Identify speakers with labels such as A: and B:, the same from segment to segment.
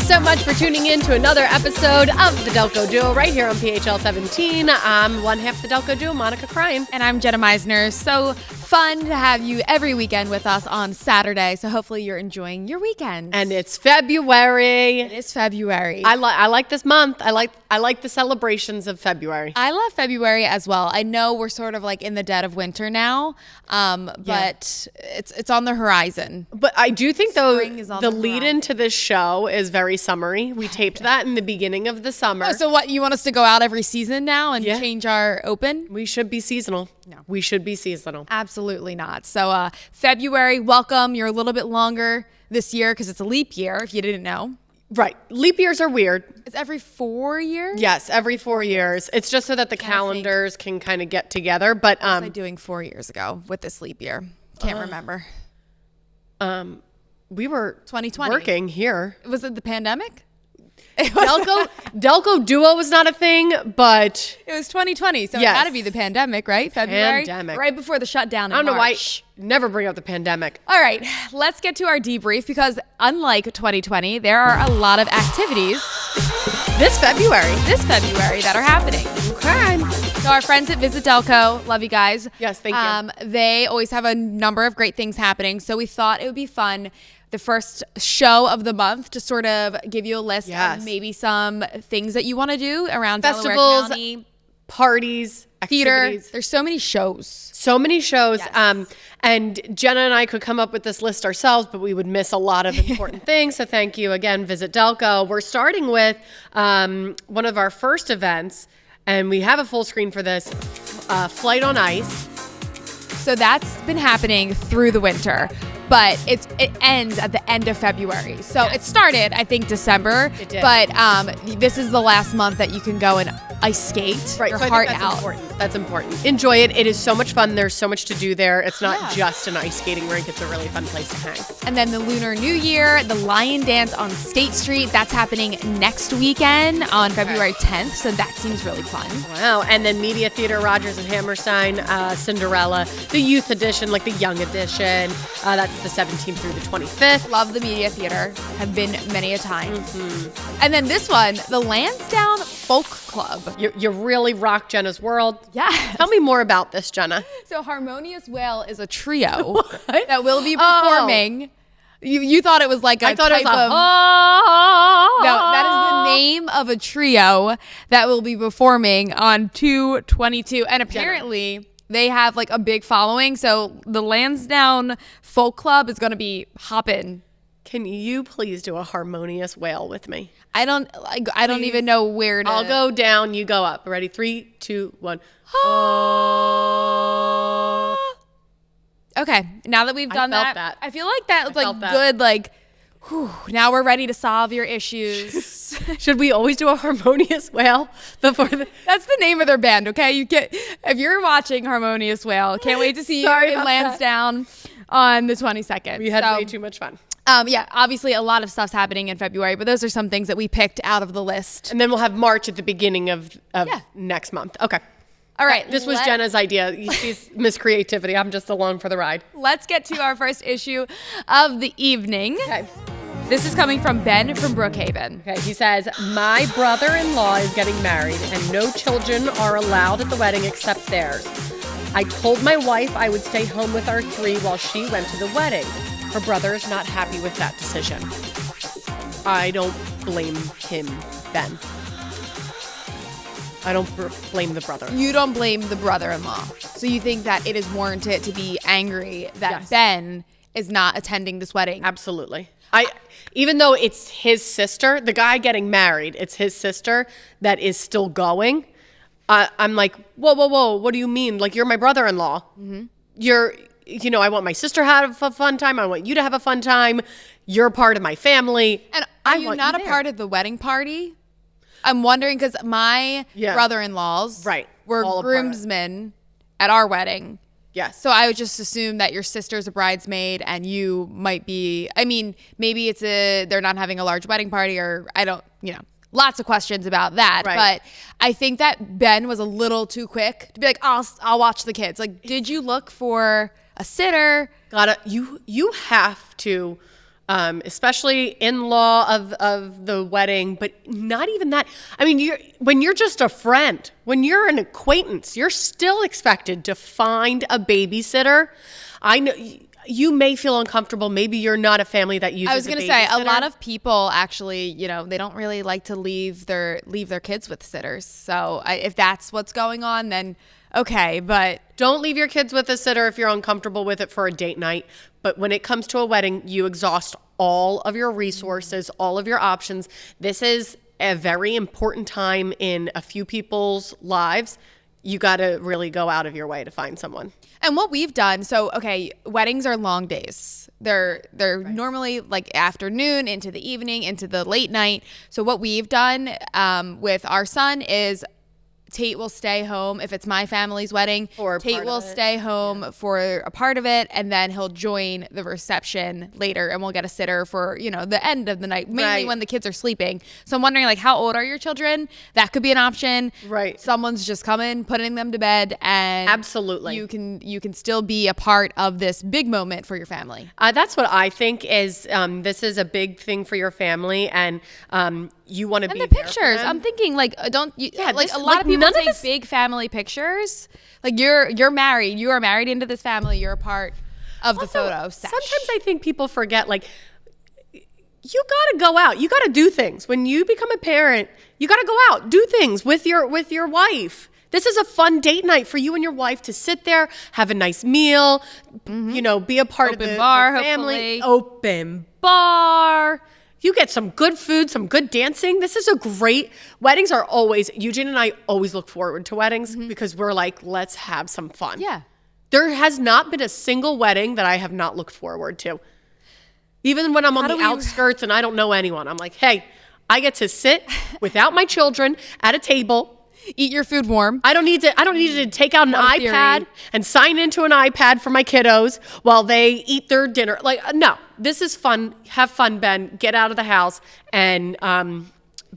A: so much for tuning in to another episode of the Delco Duo right here on PHL 17. I'm one half the Delco Duo, Monica Crine.
B: And I'm Jenna Meisner. So fun to have you every weekend with us on Saturday. So hopefully you're enjoying your weekend.
A: And it's February.
B: It is February.
A: I like this month. I like the celebrations of February.
B: I love February as well. I know we're sort of like in the dead of winter now, but it's on the horizon.
A: But I do think, though, the lead
B: horizon.
A: into this show is very summery. We taped that in the beginning of the summer.
B: Oh, so what, you want us to go out every season now and change our open?
A: We should be seasonal.
B: No.
A: We should be seasonal.
B: Absolutely not. So February, welcome. You're a little bit longer this year because it's a leap year, if you didn't know.
A: Right. Leap years are weird.
B: It's every 4 years?
A: Yes, every 4 years. It's just so that the calendars can kind of get together. But
B: what was I doing 4 years ago with this leap year? Can't remember.
A: We were
B: 2020
A: working here.
B: Was it the pandemic?
A: Delco Duo was not a thing, but
B: It was 2020, so
A: Yes.
B: it had to be the pandemic, right? February?
A: Pandemic.
B: Right before the shutdown in
A: I don't know why.
B: March.
A: Never bring up the pandemic.
B: All right, let's get to our debrief because unlike 2020, there are a lot of activities
A: This February.
B: that are happening.
A: Okay.
B: So our friends at Visit Delco, love you guys.
A: Yes, thank you.
B: They always have a number of great things happening. So we thought it would be fun, the first show of the month, to sort of give you a list
A: Yes.
B: of maybe some things that you want to do around Delaware
A: Festivals,
B: County.
A: Parties,
B: Theater.
A: activities.
B: There's so many shows.
A: So many shows.
B: Yes.
A: And Jenna and I could come up with this list ourselves, but we would miss a lot of important things. So thank you again, Visit Delco. We're starting with one of our first events, and we have a full screen for this, Flight on Ice.
B: So that's been happening through the winter, but it ends at the end of February. So it started, I think, December.
A: It did.
B: But this is the last month that you can go and ice skate
A: Right,
B: your
A: so I
B: heart
A: think that's
B: out.
A: important. That's important. Enjoy it. It is so much fun. There's so much to do there. It's not just an ice skating rink. It's a really fun place to hang.
B: And then the Lunar New Year, the Lion Dance on State Street, that's happening next weekend on February 10th. So that seems really fun.
A: Wow. And then Media Theater, Rogers and Hammerstein, Cinderella, the youth edition, like the young edition. That's the 17th through the 25th.
B: Love the Media Theater. Have been many a time. Mm-hmm. And then this one, the Lansdowne Folk Club.
A: You really rock Jenna's world.
B: Yeah.
A: Tell me more about this, Jenna.
B: So Harmonious Whale is a trio that will be performing. You thought it was like a
A: I thought
B: type
A: it was
B: of... No, that is the name of a trio that will be performing on 2/22. And apparently they have like a big following. So the Lansdowne Folk Club is going to be hopping.
A: Can you please do a Harmonious Whale with me?
B: I don't even know where to...
A: I'll go down, you go up. Ready? 3, 2, 1.
B: Okay, now that we've done
A: felt that.
B: I feel like that was like
A: felt that.
B: good, like, whew, now we're ready to solve your issues.
A: Should we always do a Harmonious Whale before the...
B: That's the name of their band, okay? You get, if you're watching Harmonious Whale, can't wait to see you in Lansdowne on the 22nd.
A: We had way too much fun.
B: Yeah, obviously a lot of stuff's happening in February, but those are some things that we picked out of the list.
A: And then we'll have March at the beginning of next month. Okay.
B: All right.
A: This was Jenna's idea. She's Miss Creativity. I'm just along for the ride.
B: Let's get to our first issue of the evening.
A: Okay.
B: This is coming from Ben from Brookhaven.
A: Okay, he says, my brother-in-law is getting married and no children are allowed at the wedding except theirs. I told my wife I would stay home with our 3 while she went to the wedding. Her brother is not happy with that decision. I don't blame him, Ben. I don't blame the brother.
B: You don't blame the brother-in-law. So you think that it is warranted to be angry that
A: Yes.
B: Ben is not attending this wedding?
A: Absolutely. Even though it's his sister, the guy getting married, it's his sister that is still going. I'm like, whoa, what do you mean? Like, you're my brother-in-law. Mm-hmm. I want my sister to have a fun time. I want you to have a fun time. You're part of my family.
B: And are you not a part of the wedding party? I'm wondering because my brother-in-laws were groomsmen at our wedding.
A: Yes.
B: So I would just assume that your sister's a bridesmaid and you might be, I mean, maybe they're not having a large wedding party or lots of questions about that.
A: Right.
B: But I think that Ben was a little too quick to be like, I'll watch the kids. Like, did you look for a sitter?
A: You have to especially in-law of the wedding, but not even that. I mean, when you're just a friend, when you're an acquaintance, you're still expected to find a babysitter. I know you may feel uncomfortable. Maybe you're not a family that uses.
B: I was going to say a lot of people actually, they don't really like to leave their kids with sitters. So if that's what's going on, then okay. But
A: don't leave your kids with a sitter if you're uncomfortable with it for a date night. But when it comes to a wedding, you exhaust all of your resources, all of your options. This is a very important time in a few people's lives. You got to really go out of your way to find someone.
B: And what we've done, so okay, weddings are long days. They're normally like afternoon into the evening, into the late night. So what we've done with our son is Tate will stay home if it's my family's wedding. Tate will stay home for a part of it, and then he'll join the reception later, and we'll get a sitter for the end of the night, mainly when the kids are sleeping. So I'm wondering, like, how old are your children? That could be an option. Right. Someone's just coming, putting them to bed, and
A: absolutely,
B: you can still be a part of this big moment for your family.
A: That's what I think is. This is a big thing for your family, and you want to be
B: there. And the pictures, I'm thinking, like, a lot of people take big family pictures. Like, you're married. You are married into this family. You're a part of the photo sesh.
A: Sometimes I think people forget, like, you got to go out. You got to do things. When you become a parent, you got to go out, do things with your wife. This is a fun date night for you and your wife to sit there, have a nice meal, be a part of the family. Open bar. You get some good food, some good dancing. This is weddings are always, Eugene and I always look forward to weddings because we're like, let's have some fun.
B: Yeah.
A: There has not been a single wedding that I have not looked forward to. Even when I'm on the outskirts and I don't know anyone, I'm like, hey, I get to sit without my children at a table.
B: Eat your food warm.
A: I don't need to take out an iPad and sign into an iPad for my kiddos while they eat their dinner. Like, no, this is fun. Have fun, Ben. Get out of the house and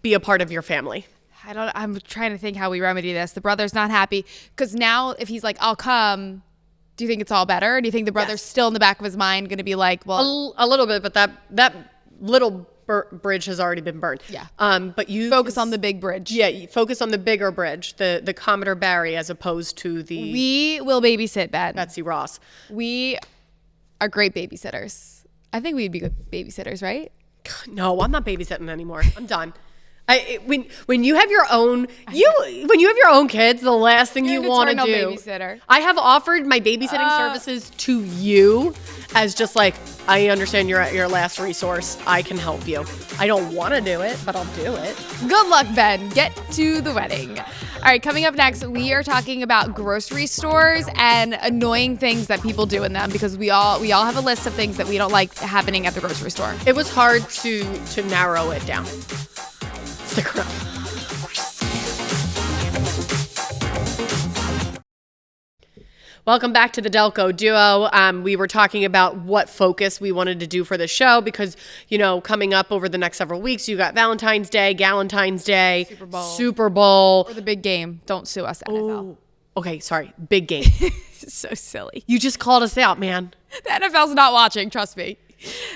A: be a part of your family.
B: I'm trying to think how we remedy this. The brother's not happy because now if he's like, I'll come, do you think it's all better? Or do you think the brother's still in the back of his mind going to be like, well,
A: a little bit, but that little bridge has already been burned.
B: Yeah.
A: But you
B: focus on the big bridge.
A: Yeah, you focus on the bigger bridge, the Commodore Barry, as opposed to the.
B: We will babysit Ben.
A: Betsy Ross.
B: We are great babysitters. I think we'd be good babysitters, right?
A: No, I'm not babysitting anymore. I'm done. When you have your own when you have your own kids, the last thing you want to do.
B: Babysitter.
A: I have offered my babysitting services to you as just like, I understand you're at your last resource. I can help you. I don't want to do it, but I'll do it.
B: Good luck, Ben. Get to the wedding. All right, coming up next, we are talking about grocery stores and annoying things that people do in them because we all have a list of things that we don't like happening at the grocery store.
A: It was hard to narrow it down. Stick around. Welcome back to the Delco Duo. We were talking about what focus we wanted to do for the show because, coming up over the next several weeks, you got Valentine's Day, Galentine's Day, Super Bowl.
B: Or the big game. Don't sue us, NFL.
A: Oh, okay, sorry. Big game.
B: So silly.
A: You just called us out, man.
B: The NFL's not watching, trust me.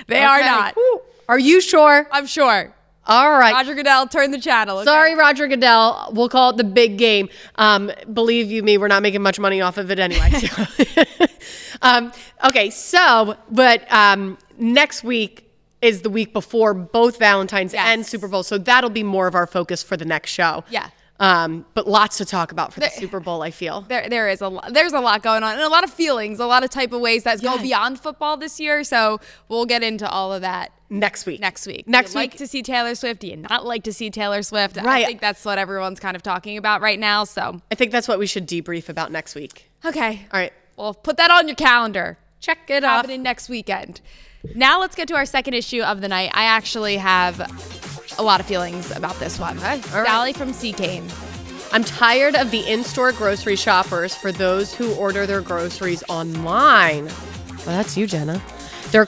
B: They are not.
A: Ooh. Are you sure?
B: I'm sure.
A: All right.
B: Roger Goodell, turn the channel. Okay?
A: Sorry, Roger Goodell. We'll call it the big game. Believe you me, we're not making much money off of it anyway. But next week is the week before both Valentine's and Super Bowl. So that'll be more of our focus for the next show.
B: Yeah.
A: But lots to talk about for the Super Bowl, I feel.
B: There is a lot. There's a lot going on and a lot of feelings, a lot of type of ways that go beyond football this year. So we'll get into all of that
A: next week.
B: Do you like to see Taylor Swift? Do you not like to see Taylor Swift?
A: Right.
B: I think that's what everyone's kind of talking about right now. So
A: I think that's what we should debrief about next week.
B: Okay.
A: All right.
B: Well, put that on your calendar.
A: Check it off.
B: Happening next weekend. Now let's get to our second issue of the night. I actually have a lot of feelings about this one.
A: Okay.
B: Sally from Seacane.
A: I'm tired of the in-store grocery shoppers for those who order their groceries online. Well, that's you, Jenna. Their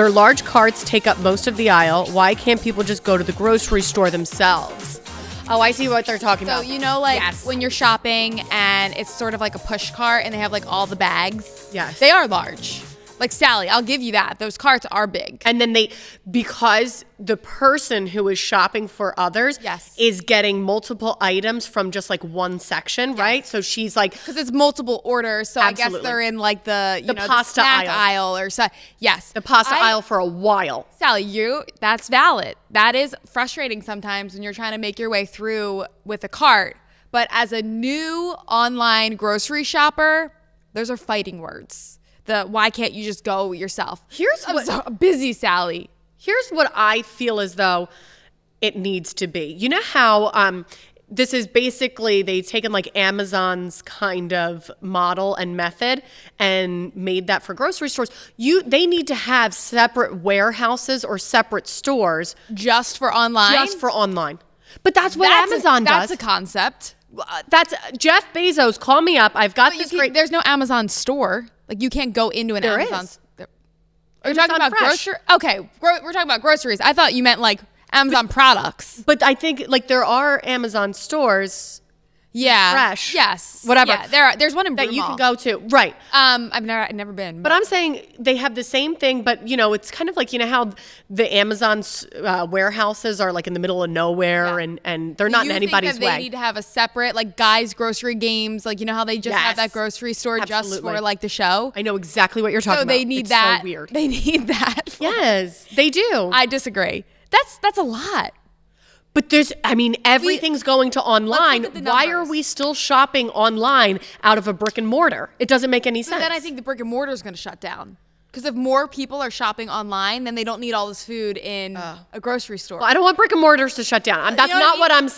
A: large carts take up most of the aisle. Why can't people just go to the grocery store themselves? Oh, I see what they're talking about.
B: So, when you're shopping and it's sort of like a push cart and they have like all the bags.
A: Yes.
B: They are large. Like Sally, I'll give you that. Those carts are big.
A: And then because the person who is shopping for others is getting multiple items from just like one section, right? So she's like,
B: because it's multiple orders. So I guess they're in like the
A: pasta
B: snack aisle or so. Yes,
A: the pasta aisle for a while.
B: Sally, that's valid. That is frustrating sometimes when you're trying to make your way through with a cart. But as a new online grocery shopper, those are fighting words. Why can't you just go yourself? I'm so busy, Sally.
A: Here's what I feel as though it needs to be. You know how this is basically they've taken like Amazon's kind of model and method and made that for grocery stores. They need to have separate warehouses or separate stores
B: just for online.
A: But that's what Amazon does.
B: That's a concept.
A: That's Jeff Bezos. Call me up. I've got this great.
B: There's no Amazon store. Like you can't go into an Amazon. Are you
A: Amazon
B: talking about grocery? Okay, we're talking about groceries. I thought you meant like Amazon products.
A: But I think like there are Amazon stores.
B: Yeah.
A: Fresh.
B: Yes.
A: Whatever.
B: Yeah, there's one in
A: that you can go to. Right.
B: I've never been.
A: But I'm saying they have the same thing, but it's kind of like, how the Amazon warehouses are like in the middle of nowhere and they're not in anybody's way.
B: They need to have a separate like guys grocery games, like how they just have that grocery store just for like the show.
A: I know exactly what you're talking about.
B: So they need that.
A: So weird.
B: They need that.
A: Yes, they do.
B: I disagree. That's a lot.
A: But everything's going to online. Why are we still shopping online out of a brick and mortar? It doesn't make any sense.
B: But then I think the brick and mortar is going to shut down. Because if more people are shopping online, then they don't need all this food in a grocery store.
A: Well, I don't want brick and mortars to shut down. That's not what I'm...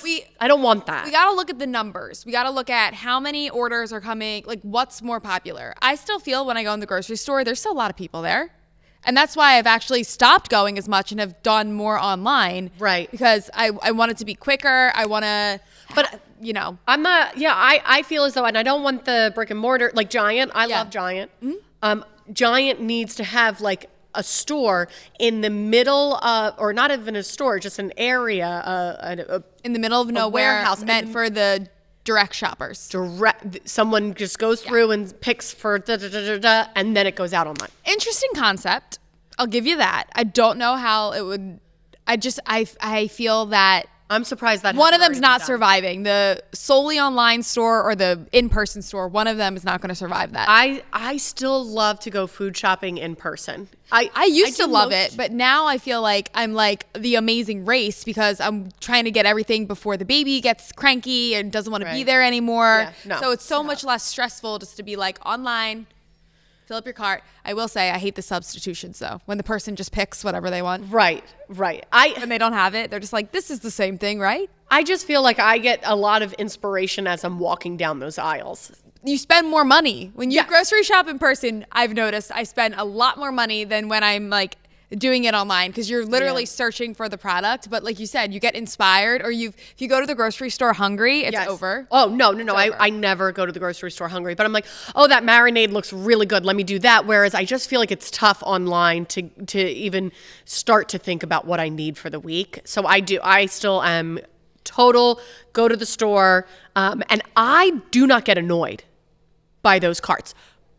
A: I don't want that.
B: We got to look at the numbers. We got to look at how many orders are coming, like what's more popular. I still feel when I go in the grocery store, there's still a lot of people there. And that's why I've actually stopped going as much and have done more online.
A: Right.
B: Because I want it to be quicker. I want to,
A: I'm not, I feel as though, and I don't want the brick and mortar, like Giant. I love Giant. Mm-hmm. Giant needs to have like a store in the middle of, or not even a store, just an area.
B: In the middle of nowhere, warehouse meant for the direct shoppers.
A: Someone just goes through and picks for and then it goes out online.
B: Interesting concept. I'll give you that. I don't know how it would. I feel that
A: I'm surprised that
B: one of them's not surviving. The solely online store or the in-person store, one of them is not going to survive that.
A: I still love to go food shopping in person.
B: I used to love it, but now I feel like I'm like the Amazing Race because I'm trying to get everything before the baby gets cranky and doesn't want to be there anymore. Yeah, so it's so much less stressful just to be like online, fill up your cart. I will say I hate the substitutions though. When the person just picks whatever they want.
A: Right.
B: When they don't have it, they're just like, this is the same thing, right?
A: I just feel like I get a lot of inspiration as I'm walking down those aisles.
B: You spend more money. When you grocery shop in person, I've noticed I spend a lot more money than when I'm like doing it online because you're literally searching for the product. But like you said, you get inspired or if you go to the grocery store hungry, it's over.
A: Oh, no. I never go to the grocery store hungry. But I'm like, oh, that marinade looks really good. Let me do that. Whereas I just feel like it's tough online to even start to think about what I need for the week. So I still am total go to the store. And I do not get annoyed by those carts.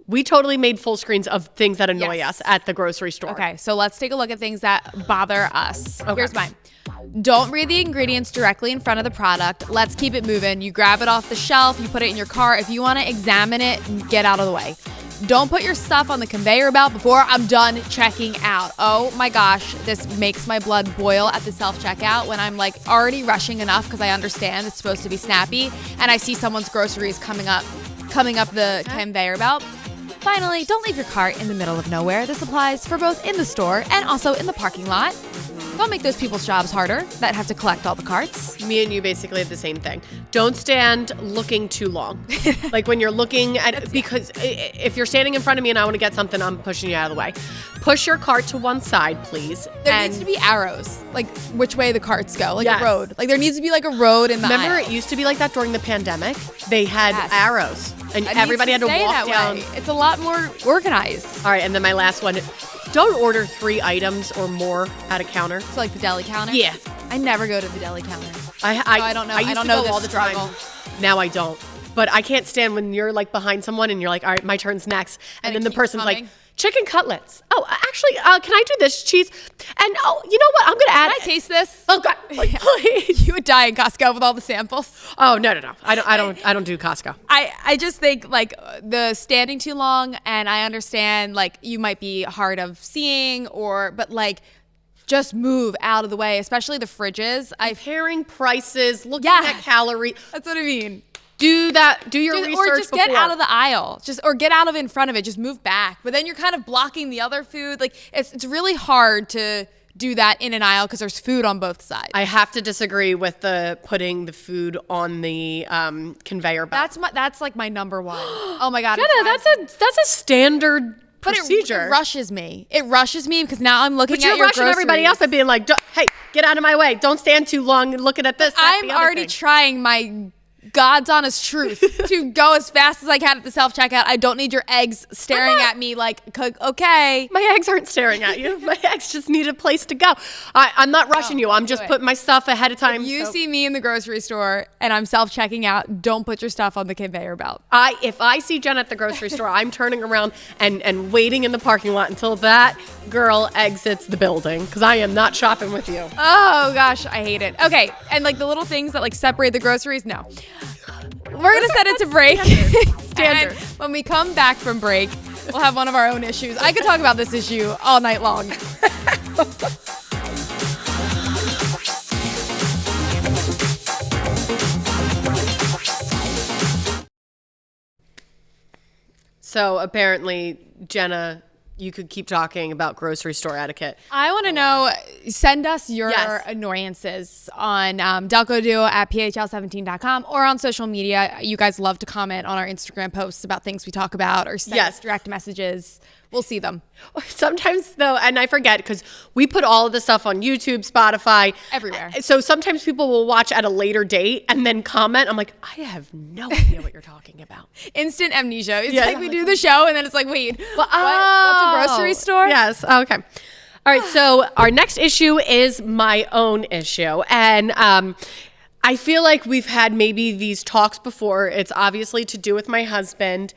A: We totally made full screens of things that annoy us at the grocery store.
B: Okay, so let's take a look at things that bother us. Okay. Here's mine. Don't read the ingredients directly in front of the product. Let's keep it moving. You grab it off the shelf, you put it in your cart. If you want to examine it, get out of the way. Don't put your stuff on the conveyor belt before I'm done checking out. Oh my gosh, this makes my blood boil at the self-checkout when I'm like already rushing enough because I understand it's supposed to be snappy and I see someone's groceries coming up the conveyor belt. Finally, don't leave your cart in the middle of nowhere. This applies for both in the store and also in the parking lot. Don't make those people's jobs harder that have to collect all the carts.
A: Me and you basically have the same thing. Don't stand looking too long. Like when you're looking at, because if you're standing in front of me and I want to get something, I'm pushing you out of the way. Push your cart to one side, please.
B: There needs to be arrows, like which way the carts go, like a road. Like there needs to be like a road in the
A: Remember,
B: aisle.
A: It used to be like that during the pandemic? They had arrows and everybody had to walk down.
B: It's a lot more organized.
A: All right, and then my last one. Don't order 3 items or more at a counter.
B: So like the deli counter?
A: Yeah.
B: I never go to the deli counter.
A: I
B: don't know.
A: I don't know this all the struggle. Time. Now I don't. But I can't stand when you're like behind someone and you're like, all right, my turn's next. And then the person's like, Chicken cutlets. Oh, actually, can I do this cheese? And you know what? I'm gonna add.
B: Can I taste this?
A: Oh God, please.
B: You would die in Costco with all the samples.
A: Oh no. I don't do Costco.
B: I just think like the standing too long, and I understand like you might be hard of seeing but like just move out of the way, especially the fridges.
A: Comparing prices, looking at calories.
B: That's what I mean.
A: Do that. Do your research
B: or just
A: before.
B: get out of the aisle. Or get out of in front of it. Just move back. But then you're kind of blocking the other food. Like it's really hard to do that in an aisle because there's food on both sides.
A: I have to disagree with putting the food on the conveyor belt.
B: That's like my number one. Oh my God,
A: Jenna, that's a standard procedure.
B: It rushes me. It rushes me because now I'm looking at your
A: But you're rushing
B: groceries.
A: everybody else by being like, hey, get out of my way. Don't stand too long looking at this.
B: I'm already trying my God's honest truth to go as fast as I can at the self-checkout. I don't need your eggs staring at me like, okay.
A: My eggs aren't staring at you. My eggs just need a place to go. I'm not rushing you. I'm just putting my stuff ahead of time.
B: If you see me in the grocery store and I'm self-checking out, don't put your stuff on the conveyor belt.
A: If I see Jen at the grocery store, I'm turning around and waiting in the parking lot until that girl exits the building because I am not shopping with you.
B: Oh gosh, I hate it. Okay, and like the little things that like separate the groceries, no. We're gonna set it to break.
A: Standard.
B: And when we come back from break, we'll have one of our own issues. I could talk about this issue all night long.
A: So apparently, Jenna, you could keep talking about grocery store etiquette.
B: I want to know, send us your annoyances on Delco Duo at phl17.com or on social media. You guys love to comment on our Instagram posts about things we talk about or send us direct messages. We'll see them.
A: Sometimes though, and I forget because we put all of this stuff on YouTube, Spotify.
B: Everywhere.
A: So sometimes people will watch at a later date and then comment. I'm like, I have no idea what you're talking about.
B: Instant amnesia. It's like we do the show and then it's like, wait, what's a grocery store?
A: Yes. Okay. All right. So our next issue is my own issue. And I feel like we've had maybe these talks before. It's obviously to do with my husband.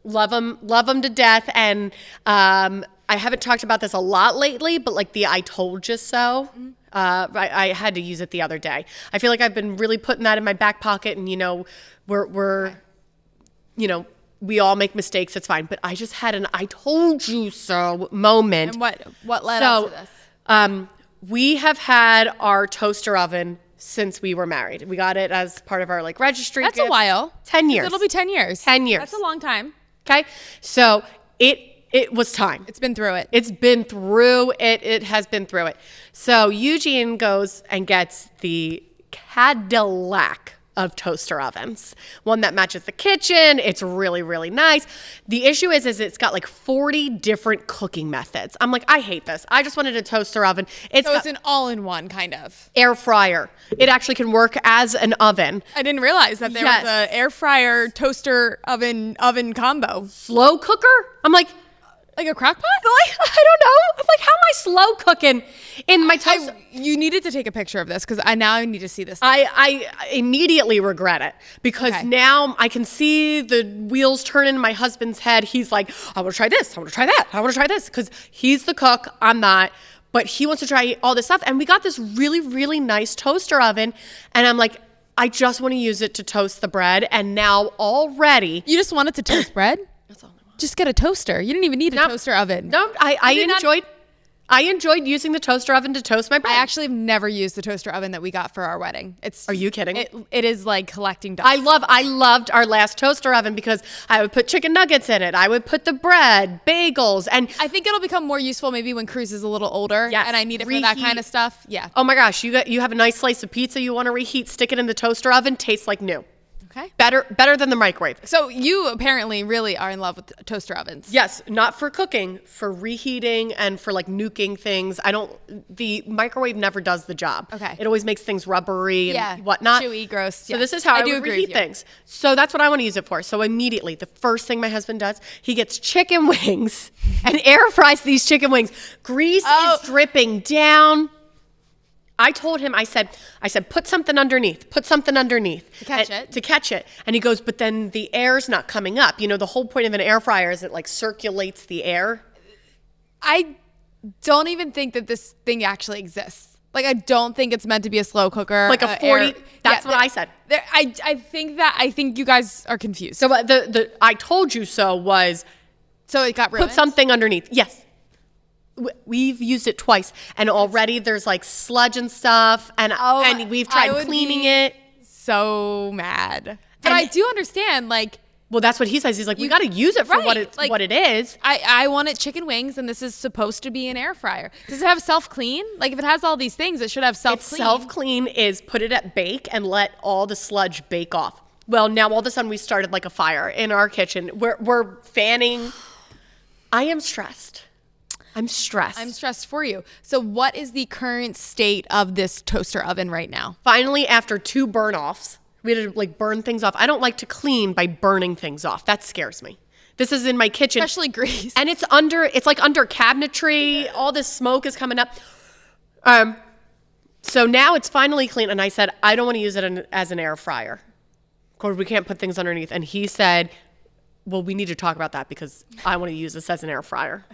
A: Love him to death. And I haven't talked about this a lot lately, but like the I told you so. I had to use it the other day. I feel like I've been really putting that in my back pocket and, we all make mistakes. It's fine. But I just had an I told you so moment.
B: And what led up to this?
A: We have had our toaster oven since we were married. We got it as part of our like registry.
B: That's a while.
A: 10 years.
B: It'll be 10 years.
A: 10 years.
B: That's a long time.
A: Okay. So it was time.
B: It's been through it.
A: It's been through it. It has been through it. So Eugene goes and gets the Cadillac of toaster ovens, one that matches the kitchen. It's really, really nice. The issue is it's got like 40 different cooking methods. I'm like, I hate this. I just wanted a toaster oven.
B: So it's an all-in-one kind of.
A: Air fryer. It actually can work as an oven.
B: I didn't realize that there was an air fryer toaster oven combo.
A: Slow cooker? I'm like
B: a crock pot?
A: I don't know. I'm like, how am I slow cooking in my toaster?
B: You needed to take a picture of this because now I need to see this.
A: I immediately regret it because now I can see the wheels turn in my husband's head. He's like, I want to try this. I want to try that. I want to try this because he's the cook. I'm not. But he wants to try all this stuff. And we got this really, really nice toaster oven. And I'm like, I just want to use it to toast the bread. And now already.
B: You just wanted to toast bread?
A: That's all I want.
B: Just get a toaster. You didn't even need a toaster oven.
A: No, I enjoyed using the toaster oven to toast my bread.
B: I actually have never used the toaster oven that we got for our wedding.
A: Are you kidding?
B: It is like collecting dust.
A: I loved our last toaster oven because I would put chicken nuggets in it. I would put the bread, bagels, and
B: I think it'll become more useful maybe when Cruz is a little older.
A: Yes,
B: and I need it for that kind of stuff. Yeah.
A: Oh my gosh, you have a nice slice of pizza you want to reheat, stick it in the toaster oven, tastes like new.
B: Okay.
A: Better than the microwave.
B: So you apparently really are in love with toaster ovens.
A: Yes, not for cooking, for reheating and for like nuking things. The microwave never does the job.
B: Okay.
A: It always makes things rubbery and whatnot.
B: Chewy, gross.
A: So this is how I would reheat things. So that's what I want to use it for. So immediately, the first thing my husband does, he gets chicken wings and air fries these chicken wings. Grease is dripping down. I told him, I said, put something underneath. To catch it. And he goes, but then the air's not coming up. You know, the whole point of an air fryer is it like circulates the air.
B: I don't even think that this thing actually exists. Like, I don't think it's meant to be a slow cooker.
A: Like a 40, that's what I said.
B: I think you guys are confused.
A: So the I told you so was.
B: So it got ruined?
A: Put something underneath. Yes. We've used it twice, and already there's like sludge and stuff, and we've tried cleaning it.
B: So mad, but I do understand. Like,
A: well, that's what he says. He's like, we got to use it for what it is.
B: I wanted chicken wings, and this is supposed to be an air fryer. Does it have self clean? Like, if it has all these things, it should have self clean.
A: Self clean is put it at bake and let all the sludge bake off. Well, now all of a sudden we started like a fire in our kitchen. We're fanning. I am stressed. I'm stressed
B: for you. So what is the current state of this toaster oven right now?
A: Finally, after 2 burn-offs, we had to like burn things off. I don't like to clean by burning things off. That scares me. This is in my kitchen.
B: Especially grease.
A: And it's like under cabinetry. All this smoke is coming up. So now it's finally clean. And I said, I don't want to use it as an air fryer. Of course, we can't put things underneath. And he said, well, we need to talk about that because I want to use this as an air fryer.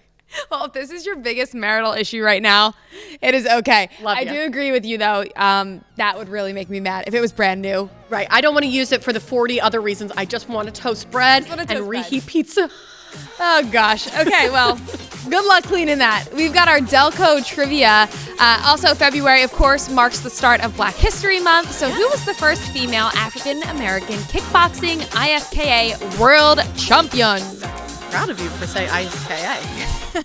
B: Well, if this is your biggest marital issue right now, it is okay. I do agree with you, though. That would really make me mad if it was brand new.
A: Right. I don't want to use it for the 40 other reasons. I just want to toast bread and reheat pizza.
B: Oh, gosh. Okay, well, good luck cleaning that. We've got our Delco trivia. Also, February, of course, marks the start of Black History Month. So who was the first female African-American kickboxing ISKA world champion?
A: Proud of you for saying ISKA.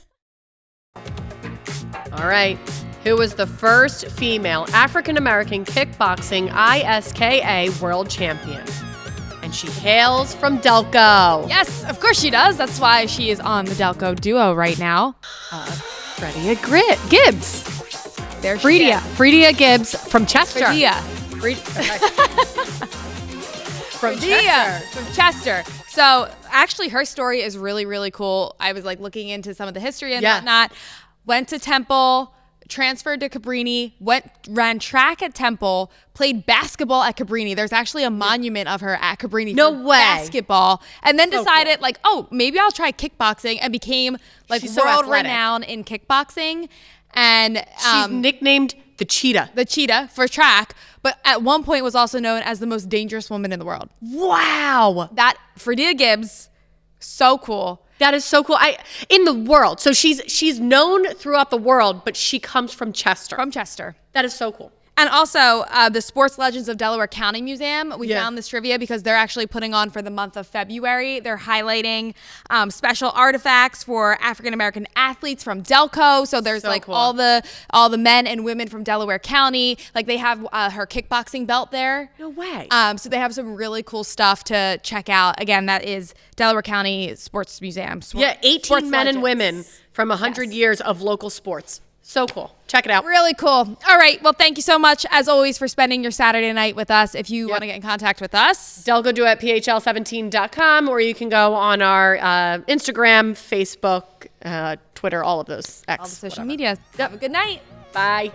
A: All right. Who was the first female African-American kickboxing ISKA world champion? And she hails from Delco.
B: Yes, of course she does. That's why she is on the Delco Duo right now.
A: Fredia Gibbs.
B: There she is.
A: Fredia Gibbs from Chester.
B: From Chester. So actually her story is really, really cool. I was like looking into some of the history and whatnot. Went to Temple, transferred to Cabrini, ran track at Temple, played basketball at Cabrini. There's actually a monument of her at Cabrini
A: for
B: basketball. And then decided like, oh, maybe I'll try kickboxing, and became like world renowned in kickboxing. And
A: she's nicknamed the Cheetah.
B: The Cheetah for track, but at one point was also known as the most dangerous woman in the world.
A: Wow.
B: That Fredia Gibbs, so cool.
A: That is so cool. In the world. So she's known throughout the world, but she comes from Chester.
B: From Chester.
A: That is so cool.
B: And also the Sports Legends of Delaware County Museum. We found this trivia because they're actually putting on for the month of February. They're highlighting special artifacts for African-American athletes from Delco. So there's so cool. all the men and women from Delaware County. Like they have her kickboxing belt there.
A: No way.
B: So they have some really cool stuff to check out. Again, that is Delaware County Sports Museum.
A: 18
B: sports
A: men
B: legends.
A: And women from 100 years of local sports. So cool. Check it out.
B: Really cool. All right. Well, thank you so much, as always, for spending your Saturday night with us. If you want to get in contact with us,
A: Delco Duo at phl17.com, or you can go on our Instagram, Facebook, Twitter, all of those.
B: All the social media.
A: Yep.
B: Have a good night.
A: Bye.